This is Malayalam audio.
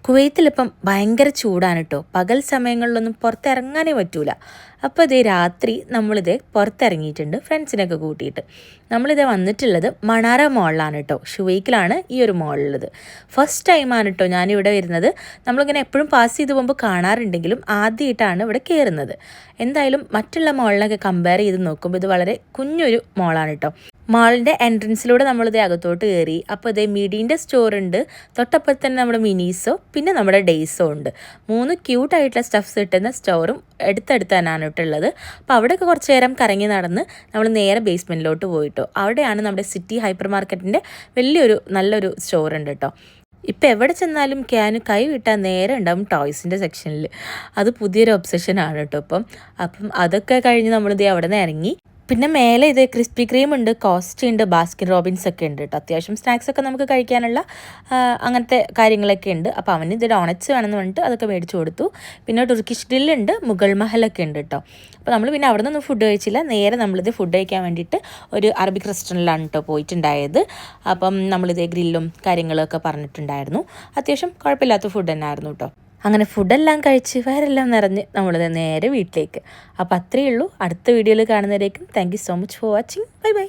കുവൈത്തിലിപ്പം ഭയങ്കര ചൂടാണ് കേട്ടോ. പകൽ സമയങ്ങളിലൊന്നും പുറത്തിറങ്ങാനേ പറ്റൂല. അപ്പോൾ ഇതേ രാത്രി നമ്മളിതേ പുറത്തിറങ്ങിയിട്ടുണ്ട് ഫ്രണ്ട്സിനൊക്കെ കൂട്ടിയിട്ട്. നമ്മളിതേ വന്നിട്ടുള്ളത് മണാറ മോളിലാണ് കേട്ടോ. ഷുവൈക്കിലാണ് ഈ ഒരു മോളുള്ളത്. ഫസ്റ്റ് ടൈമാണ് കേട്ടോ ഞാനിവിടെ വരുന്നത്. നമ്മളിങ്ങനെ എപ്പോഴും പാസ് ചെയ്ത് പോകുമ്പോൾ കാണാറുണ്ടെങ്കിലും ആദ്യമായിട്ടാണ് ഇവിടെ കയറുന്നത്. എന്തായാലും മറ്റുള്ള മോളിനൊക്കെ കമ്പയർ ചെയ്ത് നോക്കുമ്പോൾ ഇത് വളരെ കുഞ്ഞൊരു മോളാണ് കേട്ടോ. മാളിൻ്റെ എൻട്രൻസിലൂടെ നമ്മളിതേ അകത്തോട്ട് കയറി. അപ്പോൾ ഇതേ മിഡീൻ്റെ സ്റ്റോർ ഉണ്ട്, തൊട്ടപ്പുറത്ത് തന്നെ നമ്മുടെ മിനീസോ പിന്നെ നമ്മുടെ ഡേയ്സോ ഉണ്ട്. 3 ക്യൂട്ടായിട്ടുള്ള സ്റ്റഫ്സ് കിട്ടുന്ന സ്റ്റോറും അടുത്തടുത്ത് തന്നെയാണ് കേട്ടുള്ളത്. അപ്പോൾ അവിടെയൊക്കെ കുറച്ച് നേരം കറങ്ങി നടന്ന് നമ്മൾ നേരെ ബേസ്മെൻറ്റിലോട്ട് പോയിട്ടോ. അവിടെയാണ് നമ്മുടെ സിറ്റി ഹൈപ്പർ മാർക്കറ്റിൻ്റെ വലിയൊരു നല്ലൊരു സ്റ്റോർ ഉണ്ട് കേട്ടോ. ഇപ്പം എവിടെ ചെന്നാലും കൈ വിട്ടാൽ നേരെ ഉണ്ടാവും ടോയ്സിൻ്റെ സെക്ഷനിൽ. അത് പുതിയൊരു ഒബ്സഷനാണ് കേട്ടോ അപ്പം അതൊക്കെ കഴിഞ്ഞ് നമ്മളിതേ അവിടെ നിന്ന് ഇറങ്ങി. പിന്നെ മേലെ ഇത് ക്രിസ്പി ക്രീം ഉണ്ട്, കോസ്റ്റ് ഉണ്ട്, ബാസ്കിൻ റോബിൻസ് ഒക്കെ ഉണ്ട് കേട്ടോ. അത്യാവശ്യം സ്നാക്സ് ഒക്കെ നമുക്ക് കഴിക്കാനുള്ള അങ്ങനത്തെ കാര്യങ്ങളൊക്കെ ഉണ്ട്. അപ്പോൾ അവന് ഇത് ഡോണറ്റ്സ് വേണമെന്ന് പറഞ്ഞിട്ട് അതൊക്കെ മേടിച്ചു കൊടുത്തു. പിന്നെ ടുർക്കിഷ് ഡില്ലുണ്ട്, മുഗൾ മഹലൊക്കെ ഉണ്ട് കേട്ടോ. അപ്പോൾ നമ്മൾ പിന്നെ അവിടെ നിന്നൊന്നും ഫുഡ് കഴിച്ചില്ല. നേരെ നമ്മളിത് ഫുഡ് കഴിക്കാൻ വേണ്ടിയിട്ട് ഒരു അറബിക് റെസ്റ്റോറൻറ്റിലാണ് കേട്ടോ പോയിട്ടുണ്ടായത്. അപ്പം നമ്മളിത് ഗ്രില്ലും കാര്യങ്ങളൊക്കെ പറഞ്ഞിട്ടുണ്ടായിരുന്നു. അത്യാവശ്യം കുഴപ്പമില്ലാത്ത ഫുഡ് തന്നെ ആയിരുന്നു കേട്ടോ. അങ്ങനെ ഫുഡെല്ലാം കഴിച്ച് വയറെല്ലാം നിറഞ്ഞ് നമ്മൾ നേരെ വീട്ടിലേക്ക്. അപ്പോൾ അത്രയേ ഉള്ളൂ. അടുത്ത വീഡിയോയിൽ കാണുന്നവരേക്കും thank you so much for watching. Bye by.